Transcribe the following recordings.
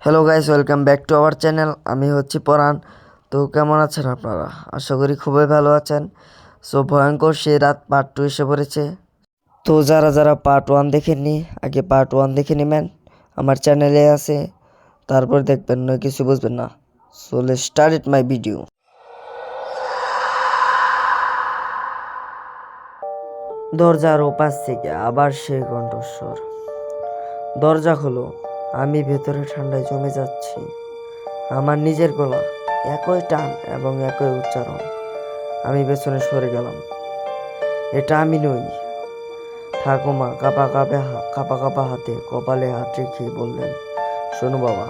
Hello guys, welcome back to our channel. আমি হচ্ছি পরাণ। তো কেমন আছেন আপনারা? আশা করি খুবই ভালো আছেন। সো ভয়ঙ্কর সেই রাত পার্ট 2 এসে পড়েছে। তো যারা যারা পার্ট 1 দেখেননি, আগে পার্ট 1 দেখে নেবেন, আমার চ্যানেলে আছে। তারপর দেখবেন, নয় কিছু বুঝবেন না। So let's start my video. দরজার ওপাশ থেকে আবার সেই কণ্ঠস্বর। দরজা খোলো। আমি ভেতরে ঠান্ডায় জমে যাচ্ছি। আমার নিজের গলা, একই টান এবং একই উচ্চারণ। আমি পেছনে সরে গেলাম। এটা আমি নই। ঠাকুমা কাপা কাপা হাতে কপালে হাত রেখে বললেন, শোনো বাবা,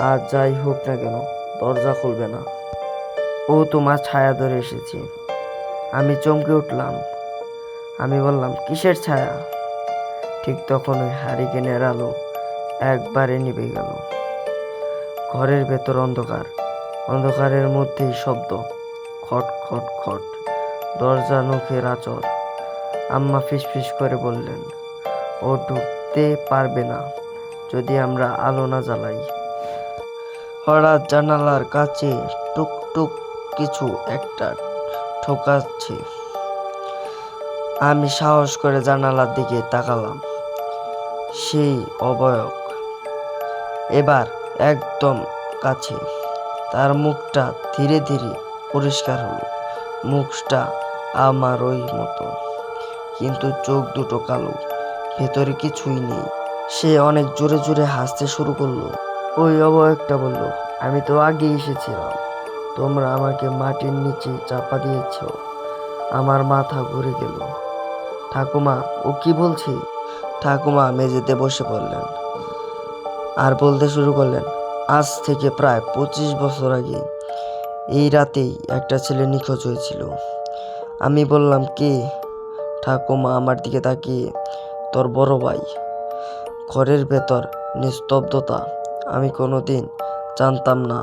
আজ যাই হোক না কেন দরজা খুলবে না। ও তোমার ছায়া ধরে এসেছে। আমি চমকে উঠলাম। আমি বললাম, কিসের ছায়া? ঠিক তখন ওই হারিকেনের আলো একবারে নিভে গেল। ঘরের ভেতর অন্ধকার, অন্ধকারের মধ্যেই শব্দ, খট খট খট, দরজা নখের আঁচড়। আম্মা ফিসফিস করে বললেন, ও ঢুকতে পারবে না যদি আমরা আলো না জ্বালাই। হঠাৎ জানালার কাছে টুক টুক কিছু একটা ঠোকাচ্ছে। আমি সাহস করে জানালার দিকে তাকালাম। সেই অবয়ব, এবার একদম কাছে। তার মুখটা ধীরে ধীরে পরিষ্কার হলো। মুখটা আমার ওই মতো, কিন্তু চোখ দুটো কালো, ভেতরে কিছুই নেই। সে অনেক জোরে জোরে হাসতে শুরু করলো। ওই অবয়বটা বলল, আমি তো আগেই এসেছিলাম, তোমরা আমাকে মাটির নিচে চাপা দিয়েছ। আমার মাথা ঘুরে গেল। ঠাকুমা, ও কি বলছে? ঠাকুমা মেঝেতে বসে পড়লেন আর বলতে শুরু করলেন, আজ থেকে প্রায় 25 বছর আগে এই রাতেই একটা ছেলে নিখোঁজ হয়েছিল। আমি বললাম, কে? ঠাকুমা আমার দিকে তাকিয়ে, তোর বড় ভাই। ঘরের ভেতর নিস্তব্ধতা। আমি কোনোদিন জানতাম না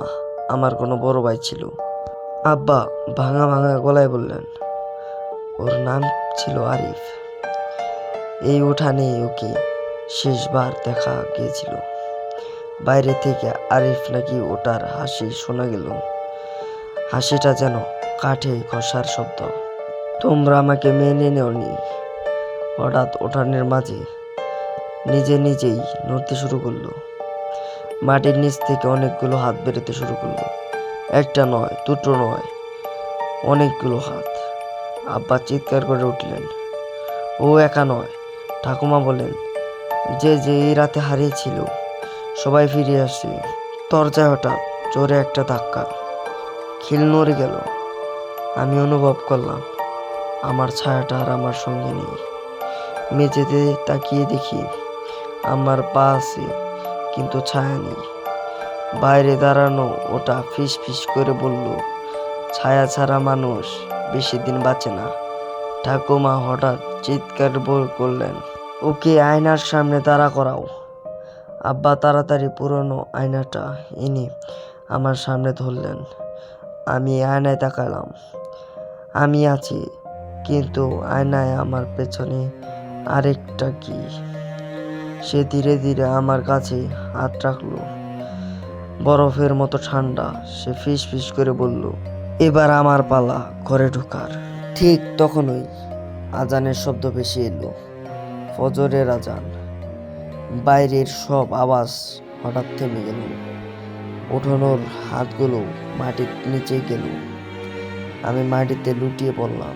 আমার কোনো বড় ভাই ছিল। আব্বা ভাঙা ভাঙা গলায় বললেন, ওর নাম ছিল আরিফ। এই উঠানেই ওকে শেষবার দেখা গিয়েছিল। বাইরে থেকে আরিফ নাকি ওটার হাসি শোনা গেল। হাসিটা যেন কাঠে ঘষার শব্দ। তোমরা আমাকে মেনে নেওনি। হঠাৎ উঠানের মাঝে নিজে নিজেই নড়তে শুরু করলো। মাটির নিচ থেকে অনেকগুলো হাত বেরোতে শুরু করলো। একটা নয়, দুটো নয়, অনেকগুলো হাত। আব্বা চিৎকার করে উঠলেন, ও একা নয়। ঠাকুমা বলেন, যে যে এই রাতে হারিয়েছিল সবাই ফিরে আসে। দরজায় হঠাৎ জোরে একটা ধাক্কা, খিল নড়ে গেল। আমি অনুভব করলাম আমার ছায়াটা আর আমার সঙ্গে নেই। মেঝেতে তাকিয়ে দেখি আমার পা আছে, কিন্তু ছায়া নেই। বাইরে দাঁড়ানো ওটা ফিস ফিস করে বলল, ছায়া ছাড়া মানুষ বেশি দিন বাঁচে না। ঠাকুমা হঠাৎ চিৎকার করলেন, ওকে আয়নার সামনে দাঁড়া করাও। আব্বা তাড়াতাড়ি পুরনো আয়নাটা এনে আমার সামনে ধরলেন। আমি আয়নায় তাকালাম। আমি আছি, কিন্তু আয়নায় আমার পেছনে আরেকটা কি। সে ধীরে ধীরে আমার কাছে হাত রাখলো, বরফের মতো ঠান্ডা। সে ফিস ফিস করে বলল, এবার আমার পালা ঘরে ঢোকার। ঠিক তখনই আজানের শব্দ ভেসে এলো, ফজরের আজান। বাইরের সব আওয়াজ হঠাৎ থেমে গেল। উঠোনোর হাতগুলো মাটির নিচে গেল। আমি মাটিতে লুটিয়ে পড়লাম।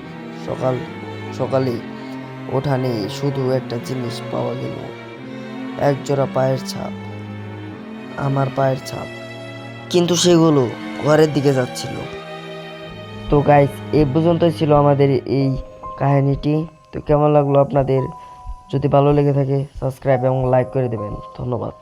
সকালে উঠানে শুধু একটা জিনিস পাওয়া গেল, একজোড়া পায়ের ছাপ, আমার পায়ের ছাপ, কিন্তু সেগুলো ঘরের দিকে যাচ্ছিল। তো গাইস, এই পর্যন্তই ছিল আমাদের এই কাহিনীটি। তো কেমন লাগলো আপনাদের? যদি ভালো লেগে থাকে সাবস্ক্রাইব এবং লাইক করে দেবেন। ধন্যবাদ।